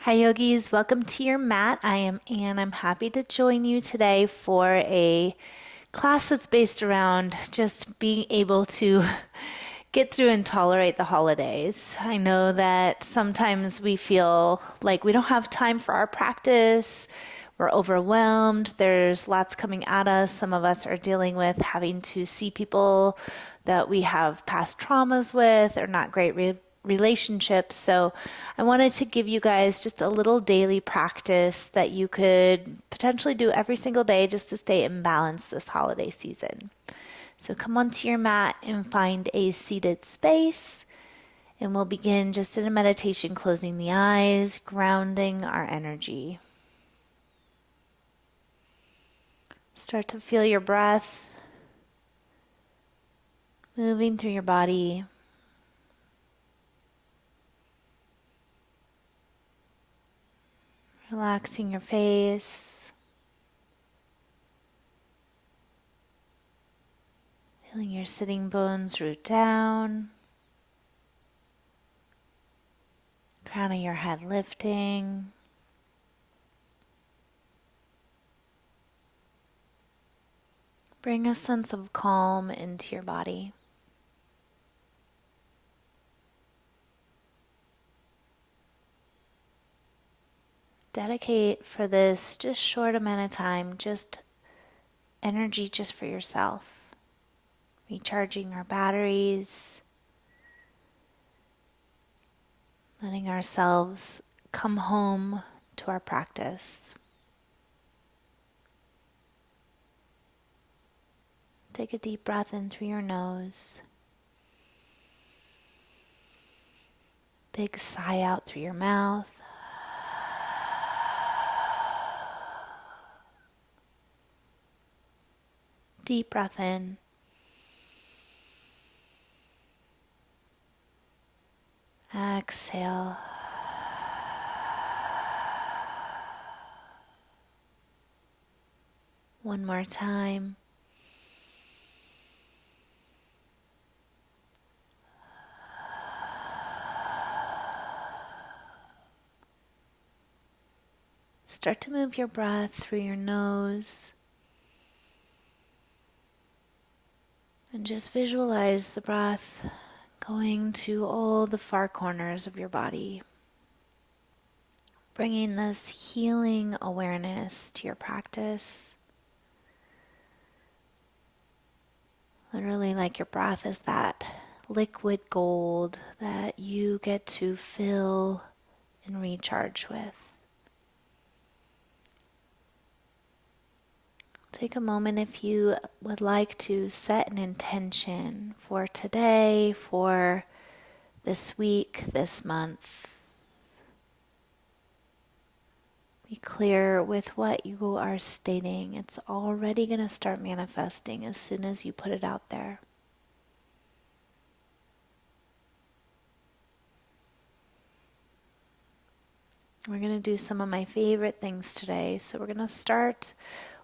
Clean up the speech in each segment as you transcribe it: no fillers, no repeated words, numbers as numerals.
Hi, yogis. Welcome to your mat. I am Anne. I'm happy to join you today for a class that's based around just being able to get through and tolerate the holidays. I know that sometimes we feel like we don't have time for our practice. We're overwhelmed. There's lots coming at us. Some of us are dealing with having to see people that we have past traumas with or not great relationships. So I wanted to give you guys just a little daily practice that you could potentially do every single day just to stay in balance this holiday season. So come onto your mat and find a seated space. And we'll begin just in a meditation, closing the eyes, grounding our energy. Start to feel your breath moving through your body. Relaxing your face. Feeling your sitting bones root down. Crown of your head lifting. Bring a sense of calm into your body. Dedicate for this just short amount of time, just energy just for yourself. Recharging our batteries. Letting ourselves come home to our practice. Take a deep breath in through your nose. Big sigh out through your mouth. Deep breath in. Exhale. One more time. Start to move your breath through your nose. And just visualize the breath going to all the far corners of your body. Bringing this healing awareness to your practice. Literally like your breath is that liquid gold that you get to fill and recharge with. Take a moment if you would like to set an intention for today, for this week, this month. Be clear with what you are stating. It's already going to start manifesting as soon as you put it out there. We're going to do some of my favorite things today. So we're going to start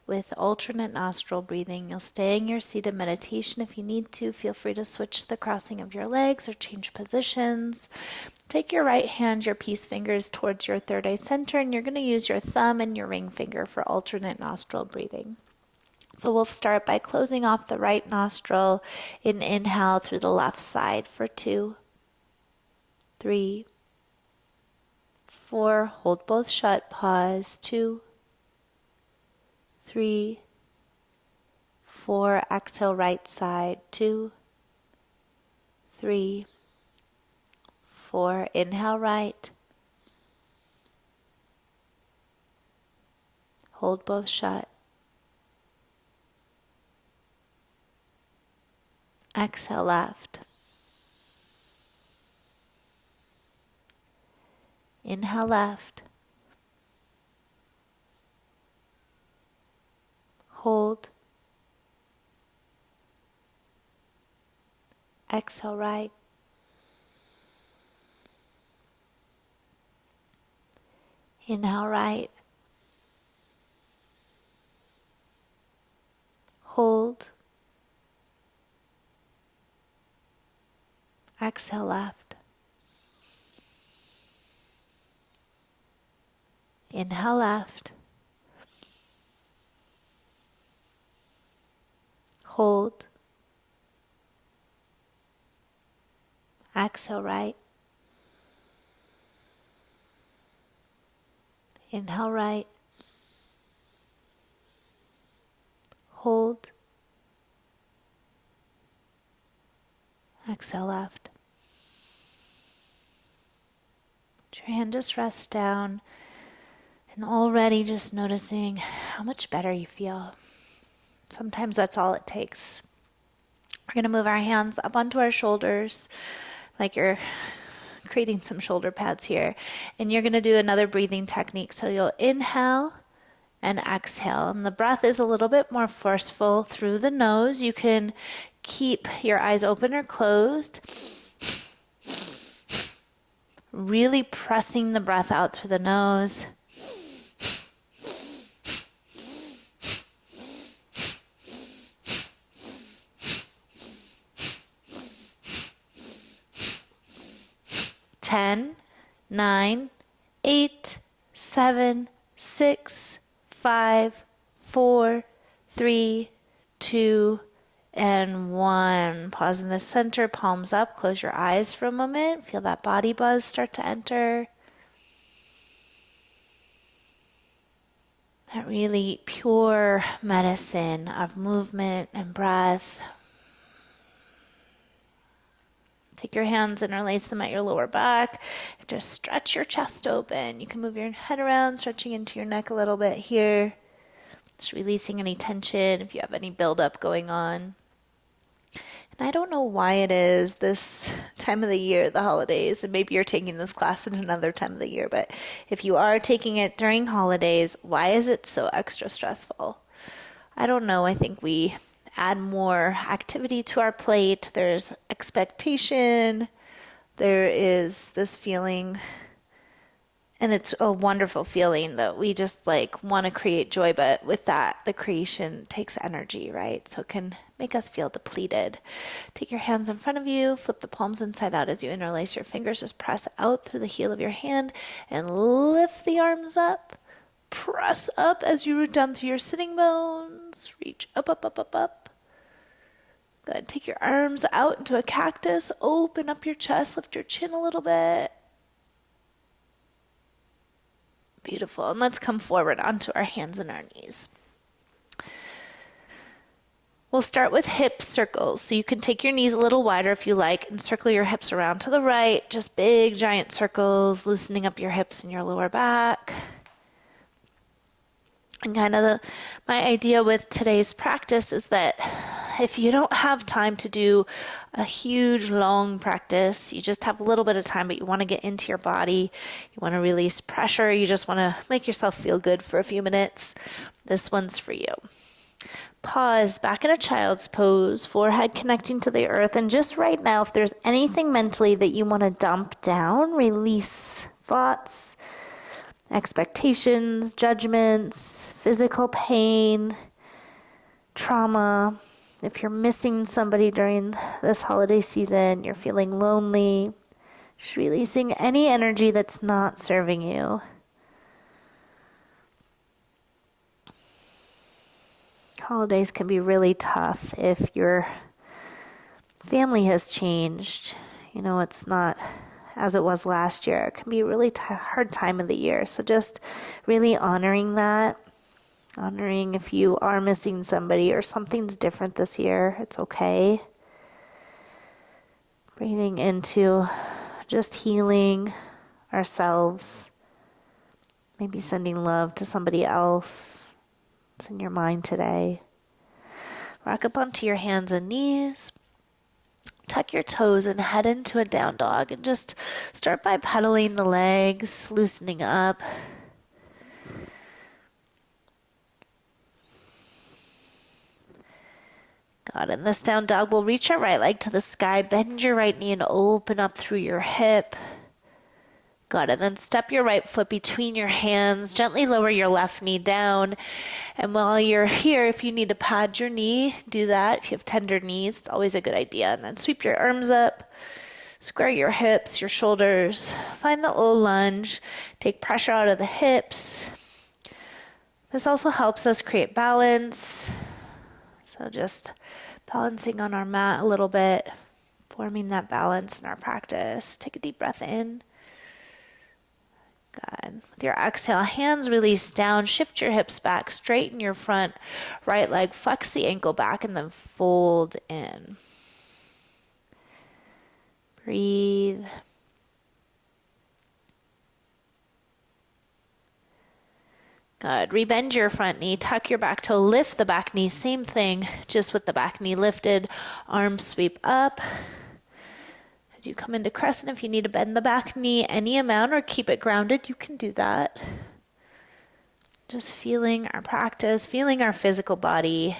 with alternate nostril breathing. You'll stay in your seated meditation if you need to. Feel free to switch the crossing of your legs or change positions. Take your right hand, your peace fingers towards your third eye center, and you're going to use your thumb and your ring finger for alternate nostril breathing. So we'll start by closing off the right nostril and inhale through the left side for 2, 3, 4. Hold both shut. Pause. 2, 3, 4. Exhale right side. 2, 3, 4. Inhale right. Hold both shut. Exhale left. Inhale left. Hold. Exhale right. Inhale right. Hold. Exhale left. Inhale left. Hold. Exhale right. Inhale right. Hold. Exhale left. Let your hand just rest down, and already just noticing how much better you feel. Sometimes that's all it takes. We're going to move our hands up onto our shoulders like you're creating some shoulder pads here. And you're going to do another breathing technique. So you'll inhale and exhale. And the breath is a little bit more forceful through the nose. You can keep your eyes open or closed. Really pressing the breath out through the nose. 10, 9, 8, 7, 6, 5, 4, 3, 2, and 1. Pause in the center, palms up, close your eyes for a moment. Feel that body buzz start to enter. That really pure medicine of movement and breath. Take your hands, interlace them at your lower back. Just stretch your chest open. You can move your head around, stretching into your neck a little bit here. Just releasing any tension if you have any buildup going on. And I don't know why it is this time of the year, the holidays, and maybe you're taking this class at another time of the year, but if you are taking it during holidays, why is it so extra stressful? I don't know. I think we add more activity to our plate. There's expectation. There is this feeling, and it's a wonderful feeling that we just like want to create joy, but with that, the creation takes energy, right? So it can make us feel depleted. Take your hands in front of you, flip the palms inside out as you interlace your fingers. Just press out through the heel of your hand and lift the arms up. Press up as you root down through your sitting bones. Reach up, up, up, up, up. Good. Take your arms out into a cactus. Open up your chest. Lift your chin a little bit. Beautiful. And let's come forward onto our hands and our knees. We'll start with hip circles. So you can take your knees a little wider if you like and circle your hips around to the right. Just big, giant circles, loosening up your hips and your lower back. And kind of my idea with today's practice is that if you don't have time to do a huge, long practice, you just have a little bit of time, but you want to get into your body, you want to release pressure, you just want to make yourself feel good for a few minutes, this one's for you. Pause back in a child's pose, forehead connecting to the earth, and just right now, if there's anything mentally that you want to dump down, release thoughts, expectations, judgments, physical pain, trauma. If you're missing somebody during this holiday season, you're feeling lonely, just releasing any energy that's not serving you. Holidays can be really tough if your family has changed. You know, it's not as it was last year. It can be a really hard time of the year. So just really honoring that, honoring if you are missing somebody or something's different this year, it's okay. Breathing into just healing ourselves, maybe sending love to somebody else that's in your mind today. Rock up onto your hands and knees. Tuck your toes and head into a down dog and just start by pedaling the legs, loosening up. Good. In this down dog, we'll reach our right leg to the sky, bend your right knee and open up through your hip. Good. And then step your right foot between your hands, gently lower your left knee down. And while you're here, if you need to pad your knee, do that. If you have tender knees, it's always a good idea. And then sweep your arms up, Square your hips, your shoulders. Find that low lunge. Take pressure out of the hips. This also helps us create balance. So just balancing on our mat a little bit, forming that balance in our practice. Take a deep breath in. Good. With your exhale, hands release down, shift your hips back, straighten your front right leg, flex the ankle back, and then fold in. Breathe. Good. Rebend your front knee, tuck your back toe, lift the back knee. Same thing, just with the back knee lifted. Arms sweep up. As you come into crescent, if you need to bend the back knee any amount or keep it grounded, you can do that. Just feeling our practice, feeling our physical body.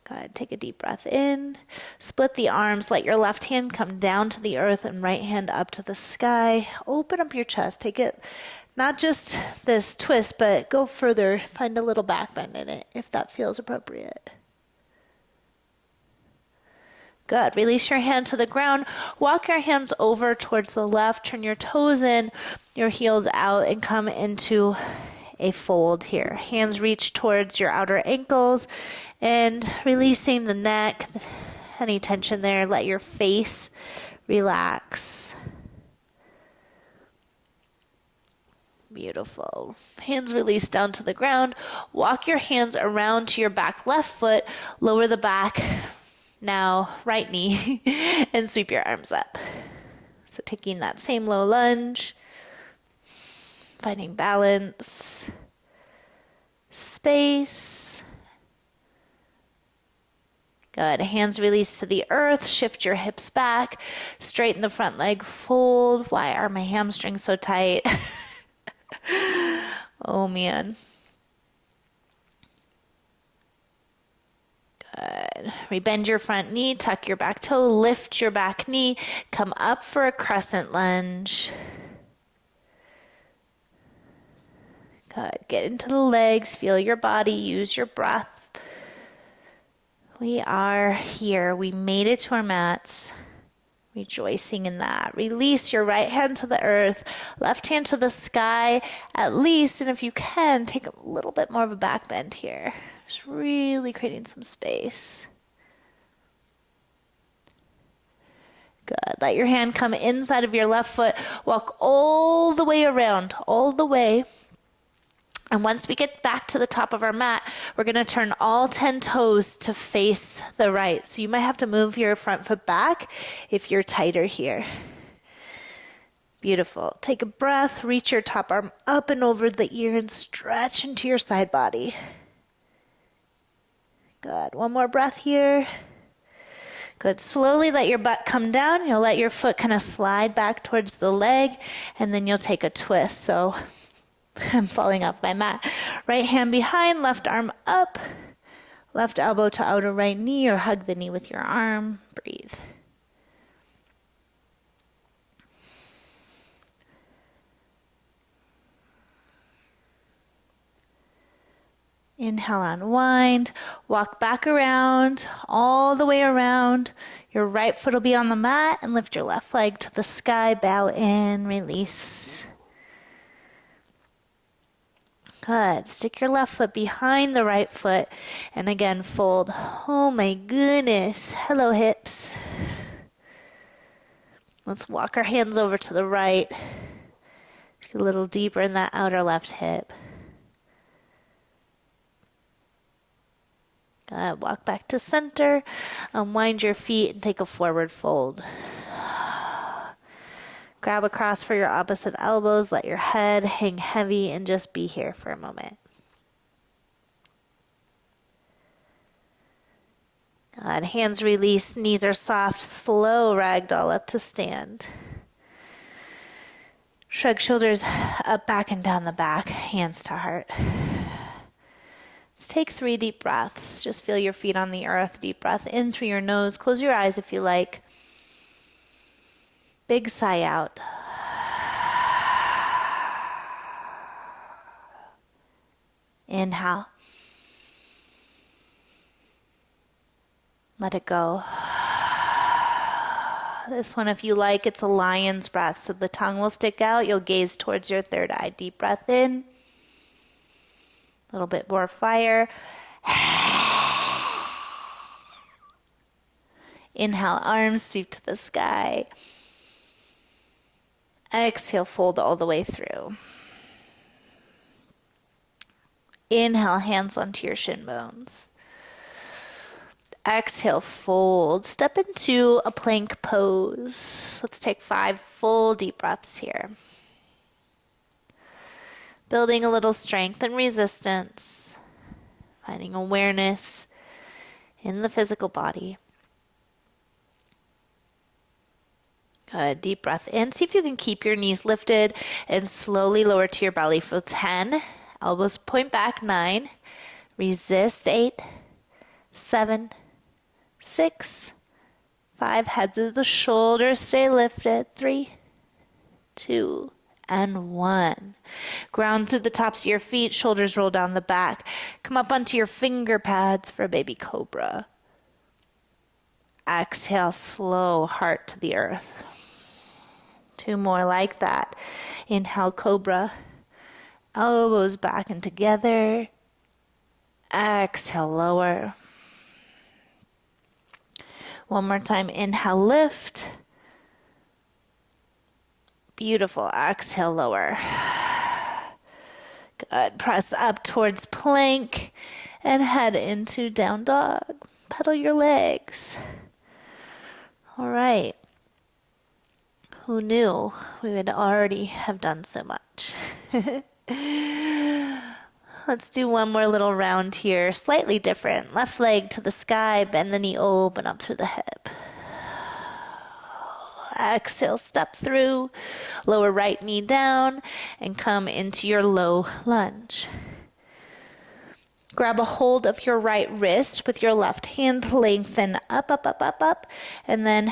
Good. Take a deep breath in. Split the arms. Let your left hand come down to the earth and right hand up to the sky. Open up your chest. Take it, not just this twist, but go further. Find a little back bend in it if that feels appropriate. Good. Release your hand to the ground. Walk your hands over towards the left. Turn your toes in, your heels out, and come into a fold here. Hands reach towards your outer ankles and releasing the neck, any tension there. Let your face relax. Beautiful. Hands release down to the ground. Walk your hands around to your back left foot. Lower the back. Now, right knee, and sweep your arms up. So taking that same low lunge, finding balance, space. Good. Hands release to the earth. Shift your hips back. Straighten the front leg. Fold. Why are my hamstrings so tight? Oh, man. Good. Rebend your front knee, tuck your back toe, lift your back knee, come up for a crescent lunge. Good. Get into the legs, feel your body, use your breath. We are here. We made it to our mats. Rejoicing in that. Release your right hand to the earth, left hand to the sky at least, and if you can, take a little bit more of a back bend here. Just really creating some space. Good. Let your hand come inside of your left foot. Walk all the way around, all the way. And once we get back to the top of our mat, we're going to turn all 10 toes to face the right. So you might have to move your front foot back if you're tighter here. Beautiful. Take a breath, reach your top arm up and over the ear and stretch into your side body. Good. One more breath here. Good. Slowly let your butt come down. You'll let your foot kind of slide back towards the leg, and then you'll take a twist. So I'm falling off my mat. Right hand behind, left arm up, left elbow to outer right knee, or hug the knee with your arm. Breathe. Inhale, unwind, walk back around, all the way around. Your right foot will be on the mat, and lift your left leg to the sky, bow in, release. Good. Stick your left foot behind the right foot, and again, fold. Oh my goodness. Hello, hips. Let's walk our hands over to the right. A little deeper in that outer left hip. Good. Walk back to center, unwind your feet, and take a forward fold. Grab across for your opposite elbows, let your head hang heavy, and just be here for a moment. Good. Hands release, knees are soft, slow ragdoll up to stand. Shrug shoulders up, back, and down the back, hands to heart. Let's take 3 deep breaths. Just feel your feet on the earth. Deep breath in through your nose. Close your eyes if you like. Big sigh out. Inhale. Let it go. This one, if you like, it's a lion's breath. So the tongue will stick out. You'll gaze towards your third eye. Deep breath in. A little bit more fire. Inhale, arms sweep to the sky. Exhale, fold all the way through. Inhale, hands onto your shin bones. Exhale, fold. Step into a plank pose. Let's take 5 full deep breaths here. Building a little strength and resistance. Finding awareness in the physical body. Good. Deep breath in. See if you can keep your knees lifted and slowly lower to your belly for 10. Elbows point back. 9. Resist. 8. 7. 6. 5. Heads of the shoulders stay lifted. 3, 2, and 1. Ground through the tops of your feet. Shoulders roll down the back. Come up onto your finger pads for baby cobra. Exhale, slow heart to the earth. 2 more like that. Inhale, cobra. Elbows back and together. Exhale, lower. One more time. Inhale, lift. Beautiful. Exhale, lower. Good. Press up towards plank and head into down dog. Pedal your legs. All right. Who knew we would already have done so much? Let's do one more little round here. Slightly different. Left leg to the sky, bend the knee, open up through the hip. Exhale, step through, lower right knee down, and come into your low lunge. Grab a hold of your right wrist with your left hand, lengthen up, up, up, up, up, and then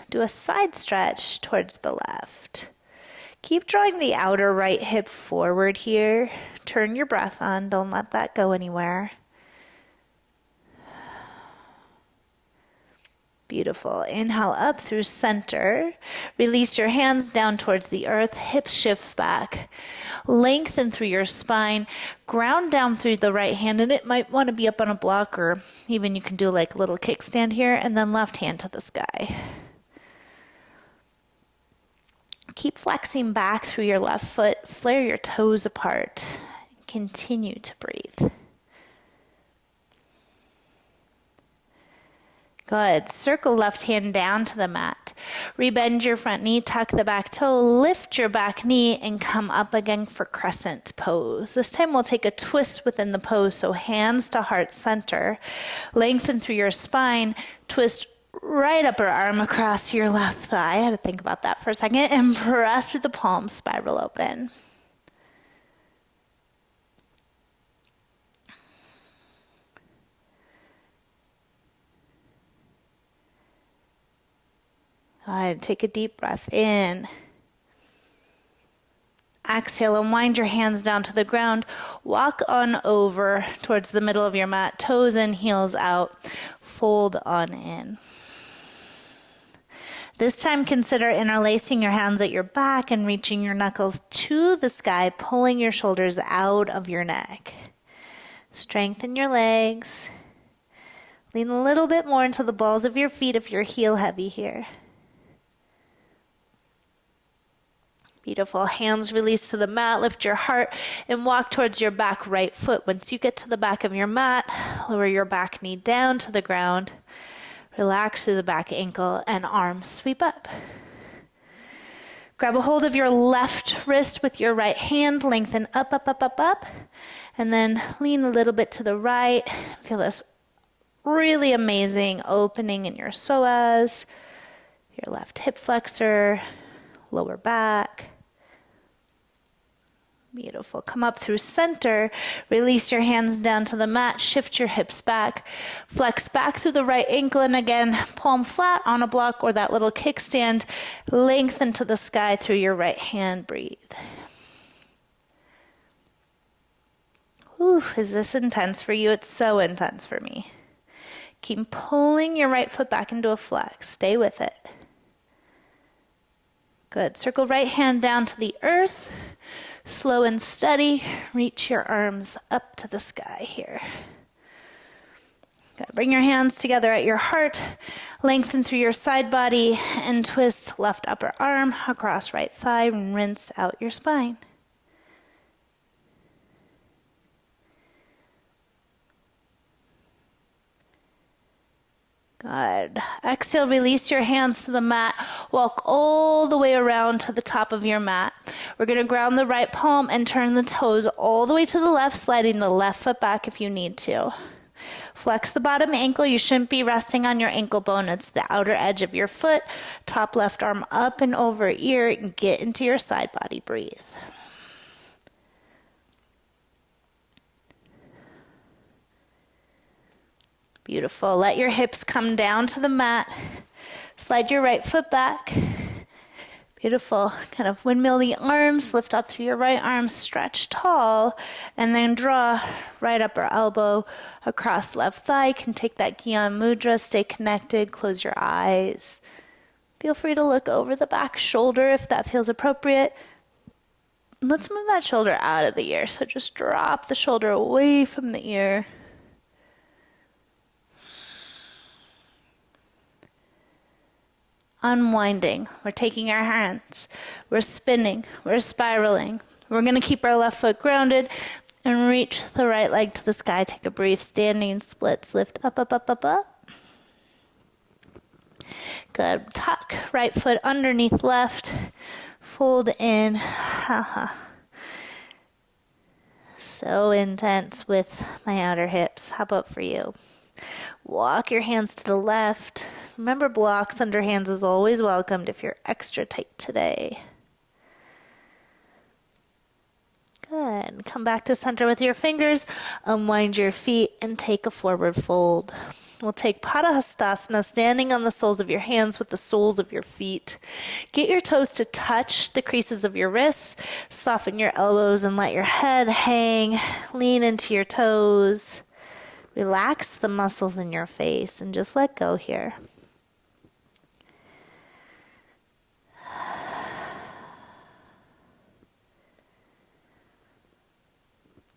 do a side stretch towards the left. Keep drawing the outer right hip forward here. Turn your breath on, don't let that go anywhere. Beautiful. Inhale up through center. Release your hands down towards the earth. Hips shift back. Lengthen through your spine. Ground down through the right hand, and it might want to be up on a block, or even you can do like a little kickstand here, and then left hand to the sky. Keep flexing back through your left foot. Flare your toes apart. Continue to breathe. Good. Circle left hand down to the mat. Rebend your front knee, tuck the back toe, lift your back knee, and come up again for crescent pose. This time we'll take a twist within the pose, so hands to heart center. Lengthen through your spine. Twist right upper arm across your left thigh. I had to think about that for a second. And press through the palms, spiral open. Good. Take a deep breath in. Exhale, and wind your hands down to the ground. Walk on over towards the middle of your mat. Toes in, heels out. Fold on in. This time, consider interlacing your hands at your back and reaching your knuckles to the sky, pulling your shoulders out of your neck. Strengthen your legs. Lean a little bit more into the balls of your feet if you're heel heavy here. Beautiful. Hands release to the mat. Lift your heart and walk towards your back right foot. Once you get to the back of your mat, lower your back knee down to the ground. Relax through the back ankle and arms sweep up. Grab a hold of your left wrist with your right hand. Lengthen up, up, up, up, up. And then lean a little bit to the right. Feel this really amazing opening in your psoas, your left hip flexor, lower back. Beautiful. Come up through center. Release your hands down to the mat. Shift your hips back. Flex back through the right ankle. And again, palm flat on a block or that little kickstand. Lengthen to the sky through your right hand. Breathe. Ooh, is this intense for you? It's so intense for me. Keep pulling your right foot back into a flex. Stay with it. Good. Circle right hand down to the earth. Slow and steady. Reach your arms up to the sky here. Good. Bring your hands together at your heart. Lengthen through your side body and twist left upper arm across right thigh and rinse out your spine. Good. Exhale, release your hands to the mat. Walk all the way around to the top of your mat. We're going to ground the right palm and turn the toes all the way to the left, sliding the left foot back if you need to. Flex the bottom ankle. You shouldn't be resting on your ankle bone. It's the outer edge of your foot. Top left arm up and over ear. And get into your side body. Breathe. Beautiful. Let your hips come down to the mat. Slide your right foot back. Beautiful. Kind of windmill the arms. Lift up through your right arm. Stretch tall. And then draw right upper elbow across left thigh. You can take that Gyan Mudra. Stay connected. Close your eyes. Feel free to look over the back shoulder if that feels appropriate. Let's move that shoulder out of the ear. So just drop the shoulder away from the ear. Unwinding. We're taking our hands. We're spinning. We're spiraling. We're going to keep our left foot grounded and reach the right leg to the sky. Take a brief standing splits. Lift up, up, up, up, up. Good. Tuck right foot underneath left. Fold in. So intense with my outer hips. How about for you? Walk your hands to the left. Remember, blocks under hands is always welcomed if you're extra tight today. Good. Come back to center with your fingers. Unwind your feet and take a forward fold. We'll take Padahastasana, standing on the soles of your hands with the soles of your feet. Get your toes to touch the creases of your wrists. Soften your elbows and let your head hang. Lean into your toes. Relax the muscles in your face and just let go here.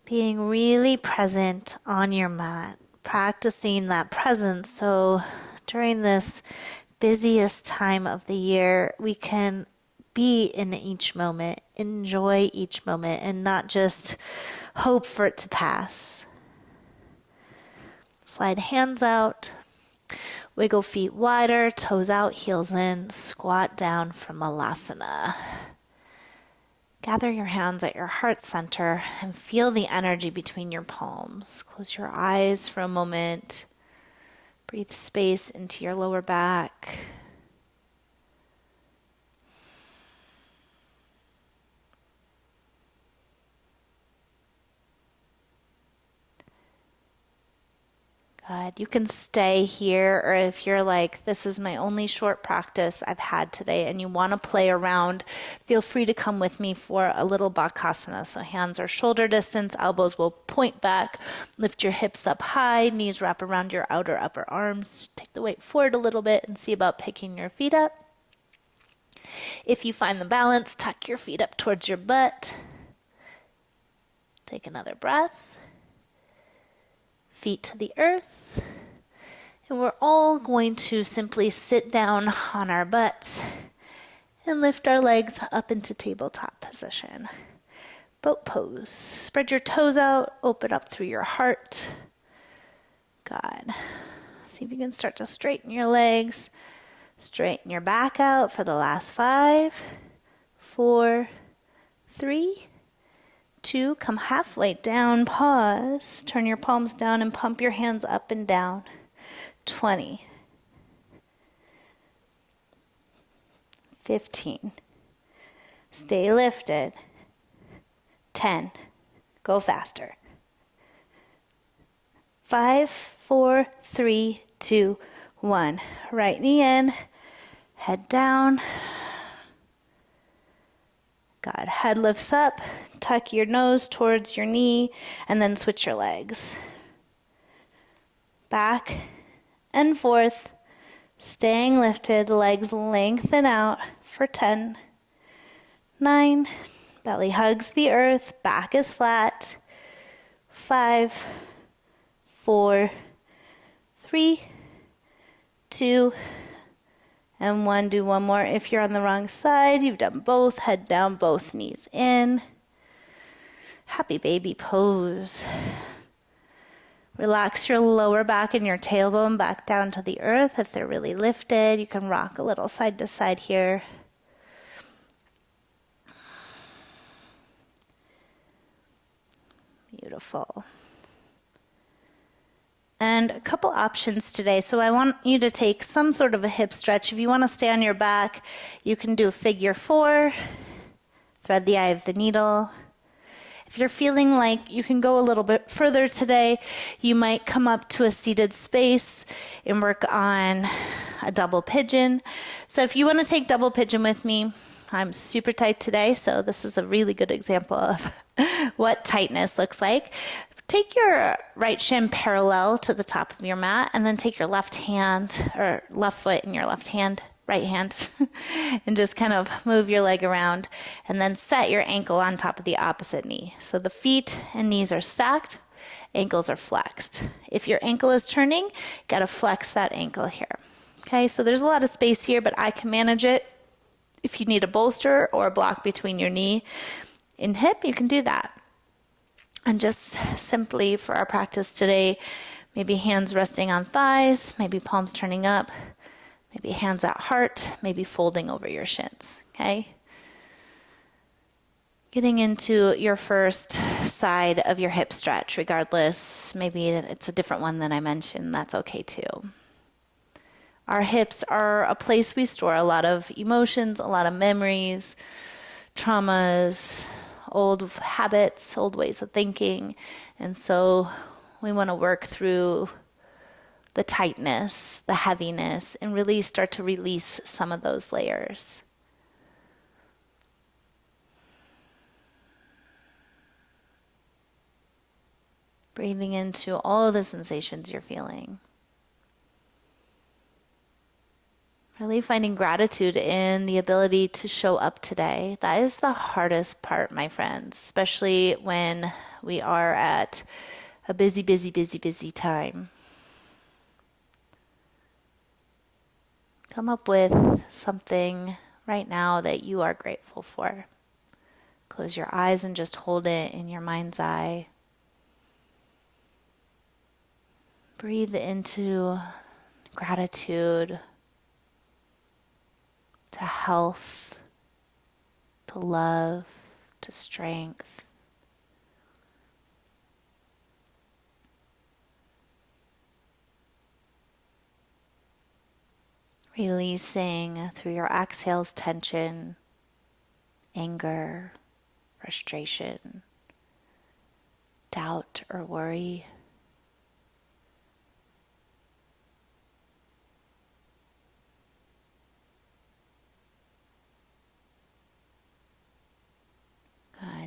Being really present on your mat, practicing that presence so during this busiest time of the year, we can be in each moment, enjoy each moment, and not just hope for it to pass. Slide hands out, wiggle feet wider, toes out, heels in, squat down from Malasana. Gather your hands at your heart center and feel the energy between your palms. Close your eyes for a moment. Breathe space into your lower back. Good. You can stay here, or if you're like, this is my only short practice I've had today and you want to play around, feel free to come with me for a little Bakasana. So hands are shoulder distance, elbows will point back, lift your hips up high, knees wrap around your outer upper arms, take the weight forward a little bit and see about picking your feet up. If you find the balance, tuck your feet up towards your butt. Take another breath. Feet to the earth, and we're all going to simply sit down on our butts and lift our legs up into tabletop position. Boat pose. Spread your toes out, open up through your heart. Good. See if you can start to straighten your legs, straighten your back out for the last 5, 4, 3, 2, come halfway down, pause, turn your palms down and pump your hands up and down. 20, 15, stay lifted. 10, go faster. 5, 4, 3, 2, 1. Right knee in, head down. Good. Head lifts up, tuck your nose towards your knee, and then switch your legs. Back and forth, staying lifted, legs lengthen out for 10, 9, belly hugs the earth, back is flat. 5, 4, 3, 2, and 1. Do one more. If you're on the wrong side, you've done both. Head down, both knees in. Happy baby pose. Relax your lower back and your tailbone back down to the earth. If they're really lifted, you can rock a little side to side here. Beautiful. And a couple options today. So I want you to take some sort of a hip stretch. If you want to stay on your back, you can do a figure 4, thread the eye of the needle. If you're feeling like you can go a little bit further today, you might come up to a seated space and work on a double pigeon. So if you want to take double pigeon with me, I'm super tight today, so this is a really good example of what tightness looks like. Take your right shin parallel to the top of your mat, and then take your left hand, or left foot in your left hand, right hand, and just kind of move your leg around, and then set your ankle on top of the opposite knee. So the feet and knees are stacked, ankles are flexed. If your ankle is turning, you gotta flex that ankle here. Okay, so there's a lot of space here, but I can manage it. If you need a bolster or a block between your knee and hip, you can do that. And just simply for our practice today, maybe hands resting on thighs, maybe palms turning up, maybe hands at heart, maybe folding over your shins, okay? Getting into your first side of your hip stretch, regardless, maybe it's a different one than I mentioned, that's okay too. Our hips are a place we store a lot of emotions, a lot of memories, traumas, old habits, old ways of thinking. And so we want to work through the tightness, the heaviness, and really start to release some of those layers. Breathing into all of the sensations you're feeling. Really finding gratitude in the ability to show up today. That is the hardest part, my friends, especially when we are at a busy, busy, busy, busy time. Come up with something right now that you are grateful for. Close your eyes and just hold it in your mind's eye. Breathe into gratitude, to health, to love, to strength. Releasing through your exhales tension, anger, frustration, doubt or worry.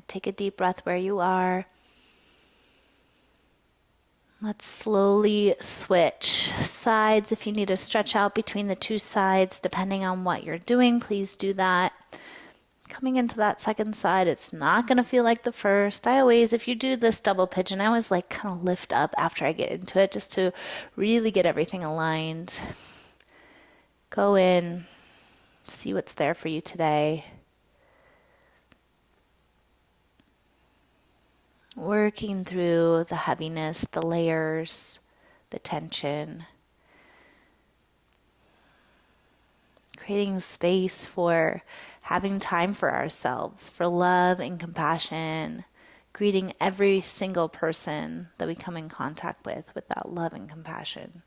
Take a deep breath where you are. Let's slowly switch sides. If you need to stretch out between the two sides, depending on what you're doing, please do that. Coming into that second side, it's not going to feel like the first. If you do this double pigeon, I always like kind of lift up after I get into it just to really get everything aligned. Go in, see what's there for you today. Working through the heaviness, the layers, the tension. Creating space for having time for ourselves, for love and compassion. Greeting every single person that we come in contact with that love and compassion.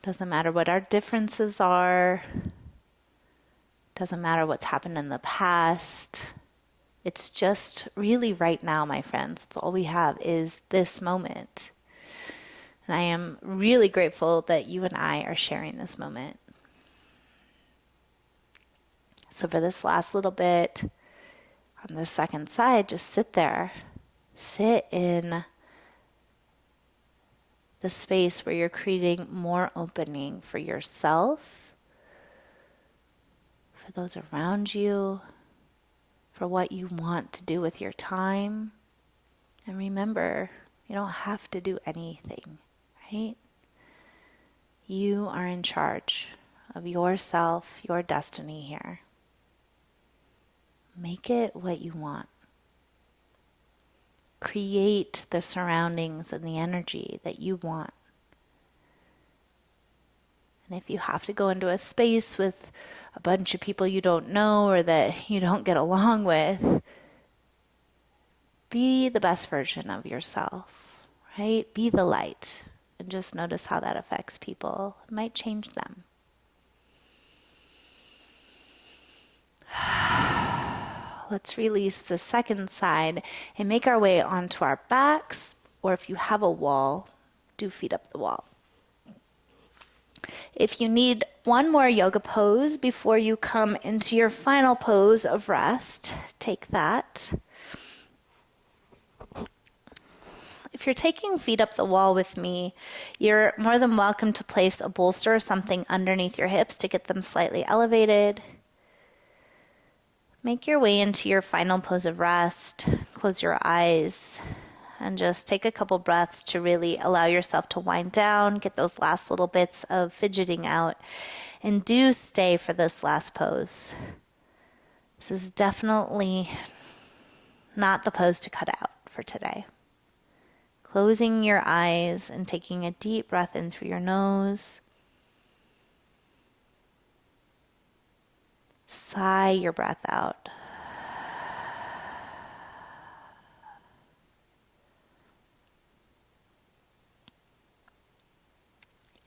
Doesn't matter what our differences are. Doesn't matter what's happened in the past. It's just really right now, my friends. It's all we have is this moment. And I am really grateful that you and I are sharing this moment. So for this last little bit, on the second side, just sit there. Sit in the space where you're creating more opening for yourself, for those around you, for what you want to do with your time. And remember, you don't have to do anything, right? You are in charge of yourself, your destiny here. Make it what you want. Create the surroundings and the energy that you want. And if you have to go into a space with a bunch of people you don't know or that you don't get along with, be the best version of yourself, right? Be the light. And just notice how that affects people. It might change them. Let's release the second side and make our way onto our backs, or if you have a wall, do feet up the wall. If you need one more yoga pose before you come into your final pose of rest, take that. If you're taking feet up the wall with me, you're more than welcome to place a bolster or something underneath your hips to get them slightly elevated. Make your way into your final pose of rest. Close your eyes and just take a couple breaths to really allow yourself to wind down, get those last little bits of fidgeting out, and do stay for this last pose. This is definitely not the pose to cut out for today. Closing your eyes and taking a deep breath in through your nose. Sigh your breath out.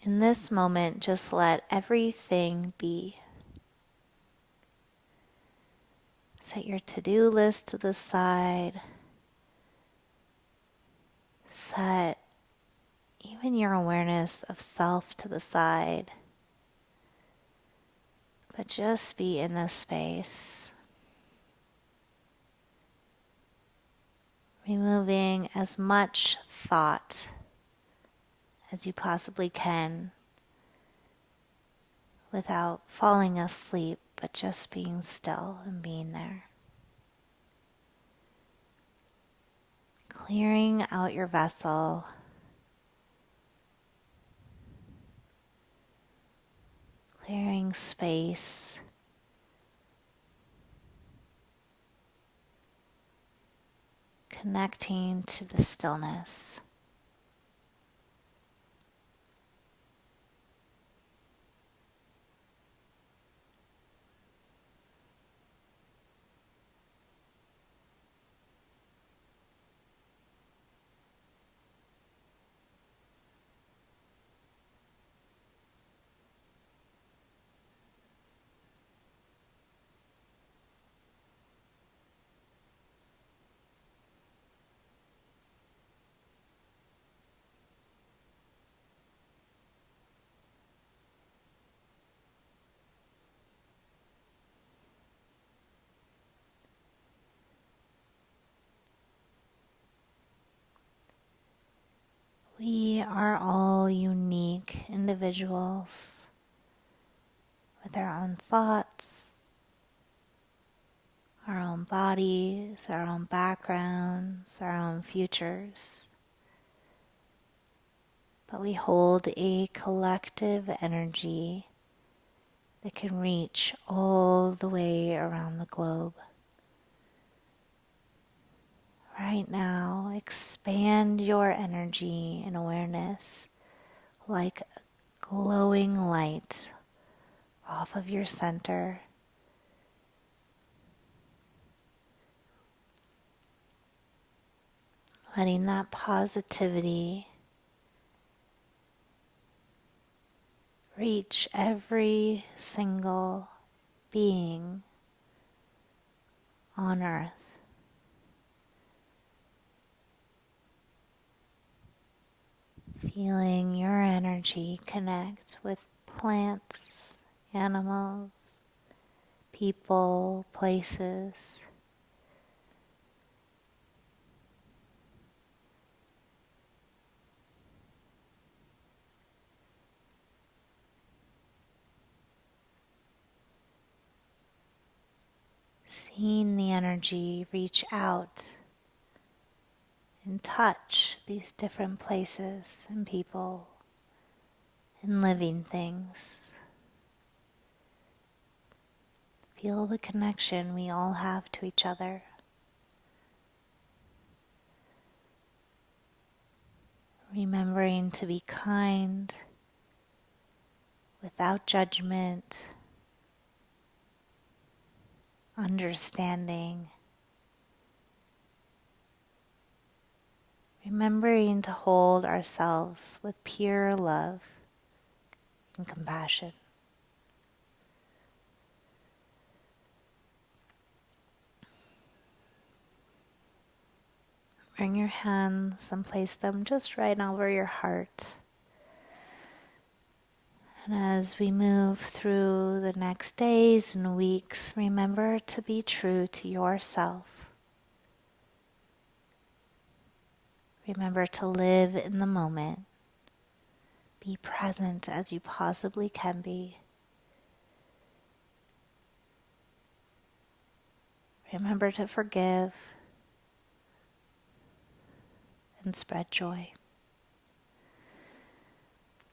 In this moment, just let everything be. Set your to-do list to the side. Set even your awareness of self to the side. But just be in this space. Removing as much thought as you possibly can without falling asleep, but just being still and being there. Clearing out your vessel. Clearing space. Connecting to the stillness. We are all unique individuals with our own thoughts, our own bodies, our own backgrounds, our own futures. But we hold a collective energy that can reach all the way around the globe. Right now, expand your energy and awareness like a glowing light off of your center. Letting that positivity reach every single being on earth. Feeling your energy connect with plants, animals, people, places. Seeing the energy reach out and touch these different places and people and living things. Feel the connection we all have to each other. Remembering to be kind without judgment, understanding. Remembering to hold ourselves with pure love and compassion. Bring your hands and place them just right over your heart. And as we move through the next days and weeks, remember to be true to yourself. Remember to live in the moment. Be present as you possibly can be. Remember to forgive and spread joy.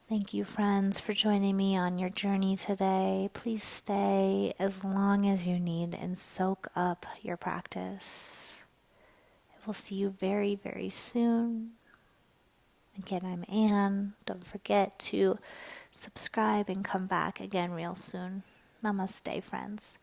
Thank you, friends, for joining me on your journey today. Please stay as long as you need and soak up your practice. I will see you very, very soon. Again, I'm Anne. Don't forget to subscribe and come back again real soon. Namaste, friends.